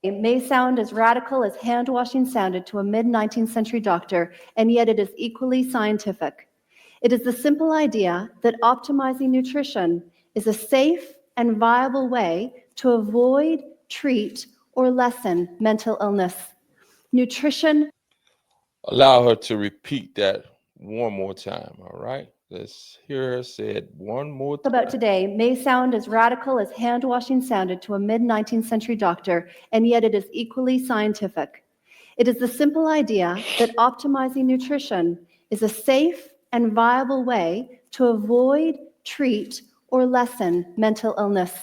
It may sound as radical as hand washing sounded to a mid-19th century doctor, and yet it is equally scientific. It is the simple idea that optimizing nutrition is a safe and viable way to avoid, treat, or lessen mental illness. Nutrition. Allow her to repeat that one more time, all right? Let's hear her say it one more time. About today may sound as radical as hand washing sounded to a mid-19th century doctor, and yet it is equally scientific. It is the simple idea that optimizing nutrition is a safe and viable way to avoid, treat, or lessen mental illness.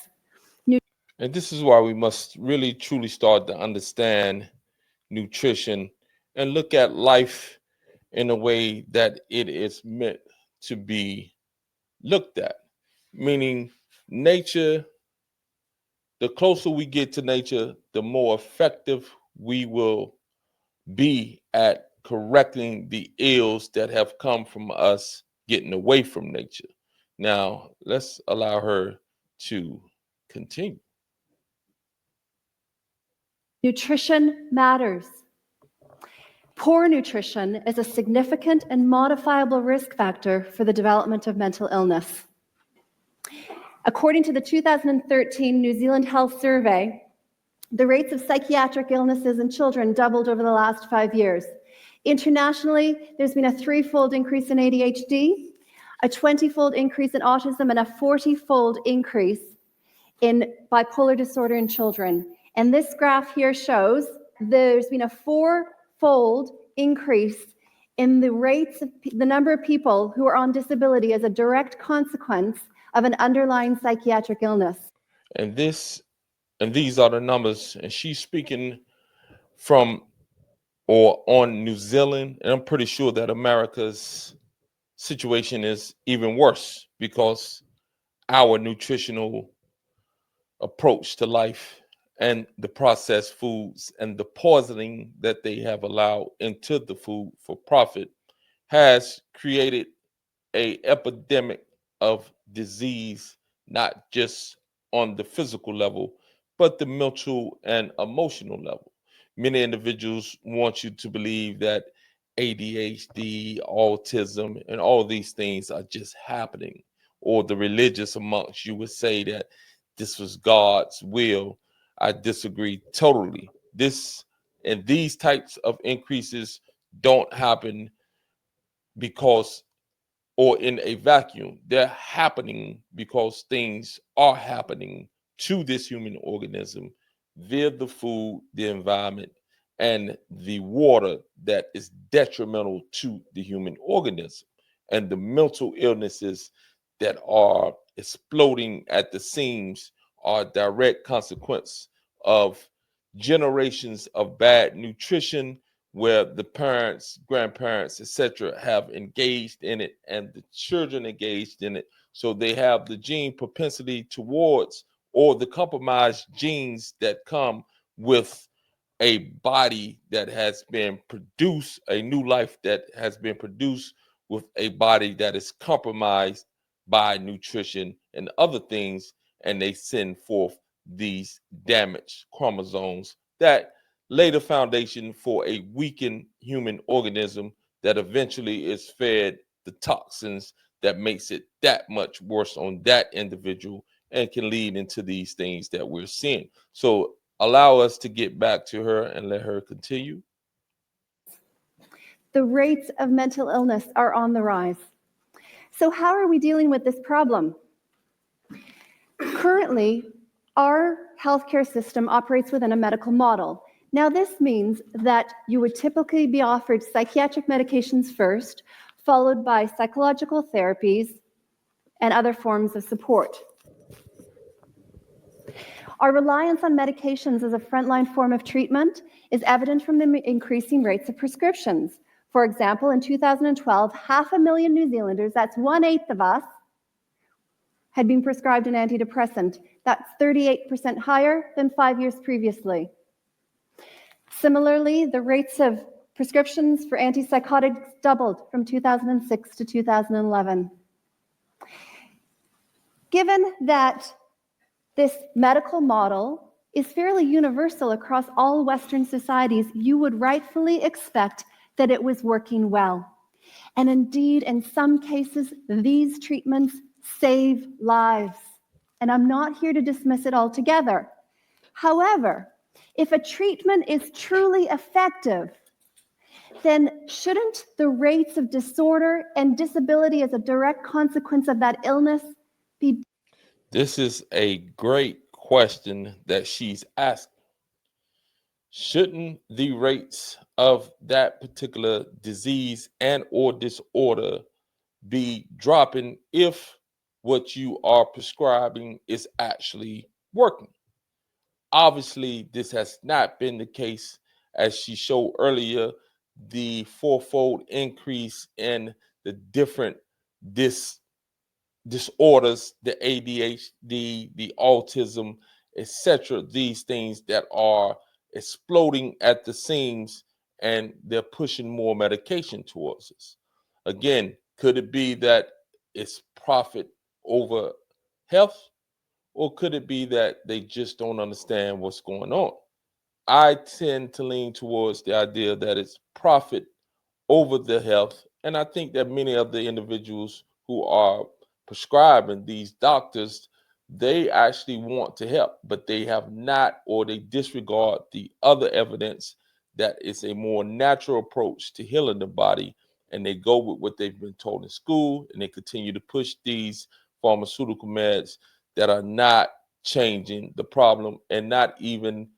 And this is why we must really truly start to understand nutrition and look at life in a way that it is meant to be looked at. Meaning, nature, the closer we get to nature, the more effective we will be at correcting the ills that have come from us getting away from nature. Now, let's allow her to continue. Nutrition matters. Poor nutrition is a significant and modifiable risk factor for the development of mental illness. According to the 2013 New Zealand Health Survey, the rates of psychiatric illnesses in children doubled over the last 5 years. Internationally, there's been a 3-fold increase in ADHD, a 20-fold increase in autism, and a 40-fold increase in bipolar disorder in children. And this graph here shows there's been a 4-fold increase in the rates of the number of people who are on disability as a direct consequence of an underlying psychiatric illness. And these are the numbers, and she's speaking from or on New Zealand, and I'm pretty sure that America's situation is even worse because our nutritional approach to life and the processed foods and the poisoning that they have allowed into the food for profit has created an epidemic of disease, not just on the physical level, but the mental and emotional level. Many individuals want you to believe that ADHD, autism, and all these things are just happening. Or the religious amongst you would say that this was God's will. I disagree totally. These types of increases don't happen because or in a vacuum. They're happening because things are happening to this human organism via the food, the environment, and the water that is detrimental to the human organism. And the mental illnesses that are exploding at the seams are a direct consequence of generations of bad nutrition where the parents, grandparents, etc., have engaged in it and the children engaged in it. So they have the gene propensity towards or the compromised genes that come with a body that has been produced, a new life that has been produced with a body that is compromised by nutrition and other things, and they send forth these damaged chromosomes that lay the foundation for a weakened human organism that eventually is fed the toxins that makes it that much worse on that individual and can lead into these things that we're seeing. So allow us to get back to her and let her continue. The rates of mental illness are on the rise. So how are we dealing with this problem? Currently, our healthcare system operates within a medical model. Now, this means that you would typically be offered psychiatric medications first, followed by psychological therapies and other forms of support. Our reliance on medications as a frontline form of treatment is evident from the increasing rates of prescriptions. For example, in 2012, 500,000 New Zealanders, that's 1/8 of us, had been prescribed an antidepressant. That's 38% higher than 5 years previously. Similarly, the rates of prescriptions for antipsychotics doubled from 2006 to 2011. Given that this medical model is fairly universal across all Western societies, you would rightfully expect that it was working well. And indeed, in some cases, these treatments save lives. And I'm not here to dismiss it altogether. However, if a treatment is truly effective, then shouldn't the rates of disorder and disability as a direct consequence of that illness be? This is a great question that she's asking. Shouldn't the rates of that particular disease and or disorder be dropping if what you are prescribing is actually working? Obviously, this has not been the case. As she showed earlier, the fourfold increase in the different disorders, the ADHD, the autism, etc., these things that are exploding at the seams, and they're pushing more medication towards us. Again, could it be that it's profit over health, or could it be that they just don't understand what's going on? I tend to lean towards the idea that it's profit over the health. And I think that many of the individuals who are prescribing, these doctors, they actually want to help, but they have not, or they disregard the other evidence that it's a more natural approach to healing the body. And they go with what they've been told in school, and they continue to push these pharmaceutical meds that are not changing the problem and not even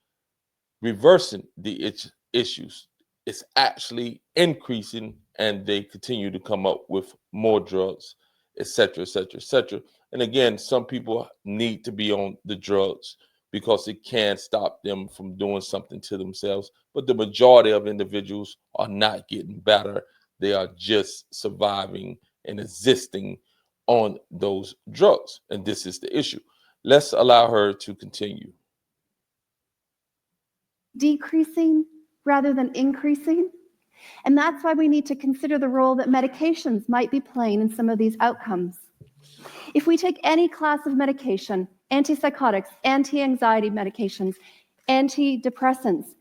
reversing the issues. It's actually increasing, and they continue to come up with more drugs, etc., etc., etc. And again, some people need to be on the drugs because it can stop them from doing something to themselves. But the majority of individuals are not getting better. They are just surviving and existing on those drugs. And this is the issue. Let's allow her to continue. Decreasing rather than increasing. And that's why we need to consider the role that medications might be playing in some of these outcomes. If we take any class of medication, antipsychotics, anti-anxiety medications, antidepressants,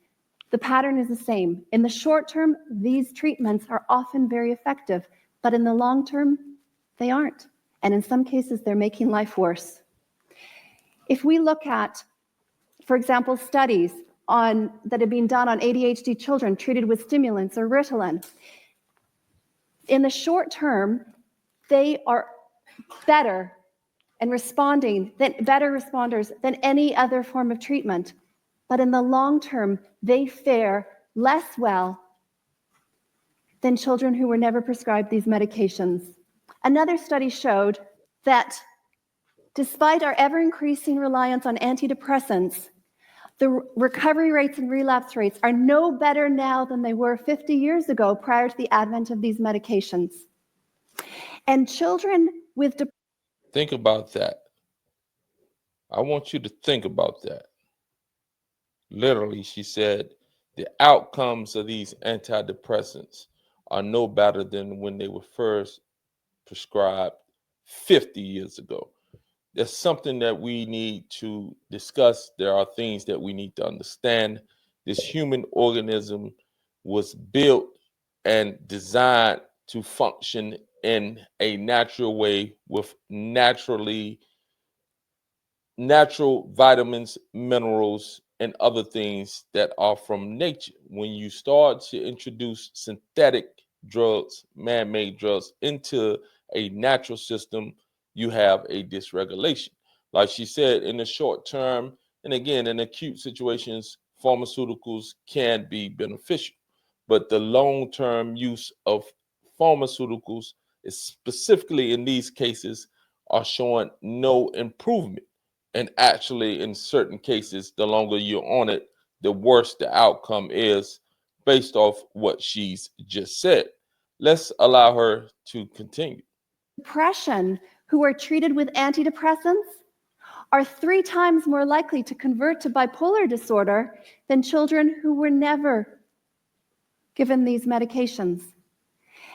the pattern is the same. In the short term, these treatments are often very effective, but in the long term, they aren't. And in some cases, they're making life worse. If we look at, for example, studies that have been done on ADHD children treated with stimulants or Ritalin, in the short term, they are better and better responders than any other form of treatment. But in the long term, they fare less well than children who were never prescribed these medications. Another study showed that despite our ever-increasing reliance on antidepressants, the recovery rates and relapse rates are no better now than they were 50 years ago prior to the advent of these medications. And children with depression. Think about that. I want you to think about that. Literally, she said, the outcomes of these antidepressants are no better than when they were first prescribed 50 years ago. There's something that we need to discuss. There are things that we need to understand. This human organism was built and designed to function in a natural way with natural vitamins, minerals, and other things that are from nature. When you start to introduce synthetic drugs, man-made drugs into a natural system, you have a dysregulation. Like she said, in the short term, and again, in acute situations, pharmaceuticals can be beneficial. But the long-term use of pharmaceuticals, specifically in these cases, are showing no improvement. And actually, in certain cases, the longer you're on it, the worse the outcome is based off what she's just said. Let's allow her to continue. Depression who are treated with antidepressants are 3 times more likely to convert to bipolar disorder than children who were never given these medications.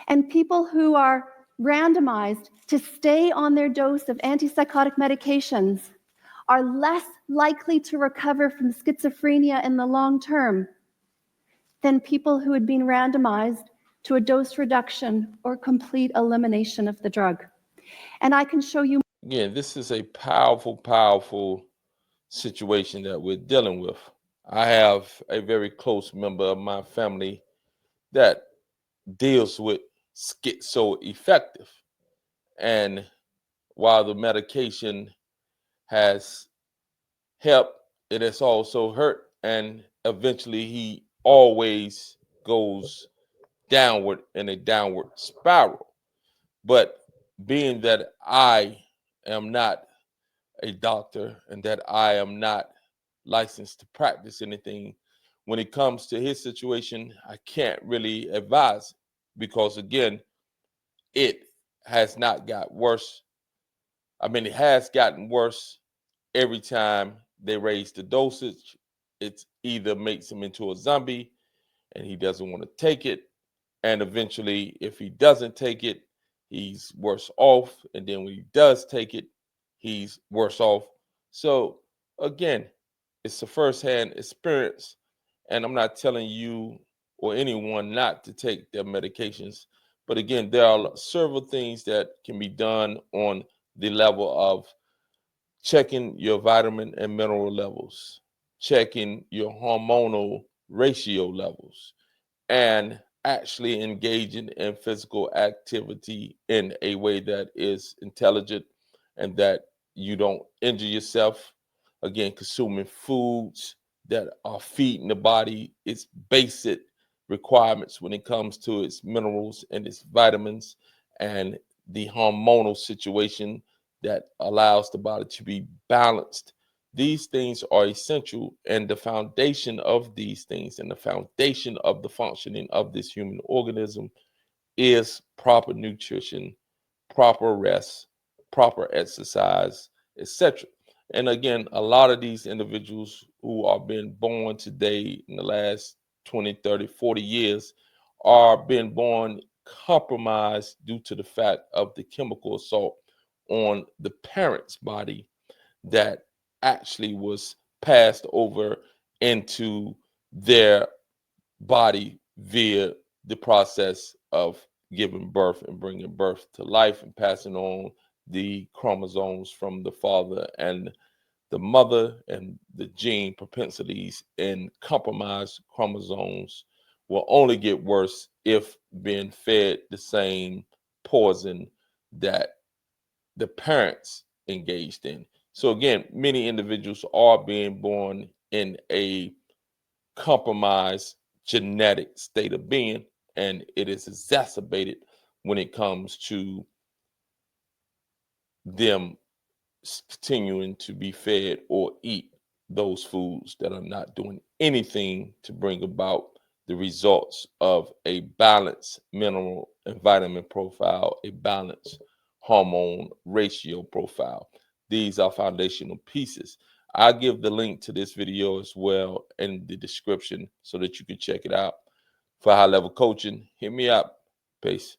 And people who are randomized to stay on their dose of antipsychotic medications are less likely to recover from schizophrenia in the long term than people who had been randomized to a dose reduction or complete elimination of the drug. And I can show you. Again, this is a powerful, powerful situation that we're dealing with. I have a very close member of my family that deals with schizoaffective. And while the medication has helped, it has also hurt. And eventually he always goes downward in a downward spiral. But being that I am not a doctor and that I am not licensed to practice anything, when it comes to his situation, I can't really advise because, again, it has not got worse. I mean, it has gotten worse every time they raise the dosage. It either makes him into a zombie and he doesn't want to take it. And eventually, if he doesn't take it, he's worse off. And then when he does take it, he's worse off. So again, it's a firsthand experience. And I'm not telling you or anyone not to take their medications. But again, there are several things that can be done on the level of checking your vitamin and mineral levels, checking your hormonal ratio levels, and actually engaging in physical activity in a way that is intelligent and that you don't injure yourself. Again, consuming foods that are feeding the body its basic requirements when it comes to its minerals and its vitamins and the hormonal situation that allows the body to be balanced. These things are essential, and the foundation of these things and the foundation of the functioning of this human organism is proper nutrition, proper rest, proper exercise, etc. And again, a lot of these individuals who are being born today in the last 20, 30, 40 years are being born compromised due to the fact of the chemical assault on the parent's body that actually was passed over into their body via the process of giving birth and bringing birth to life and passing on the chromosomes from the father and the mother, and the gene propensities and compromised chromosomes will only get worse if being fed the same poison that the parents engaged in. So again, many individuals are being born in a compromised genetic state of being, and it is exacerbated when it comes to them continuing to be fed or eat those foods that are not doing anything to bring about the results of a balanced mineral and vitamin profile, a balanced hormone ratio profile. These are foundational pieces. I'll give the link to this video as well in the description so that you can check it out. For high level coaching, hit me up. Peace.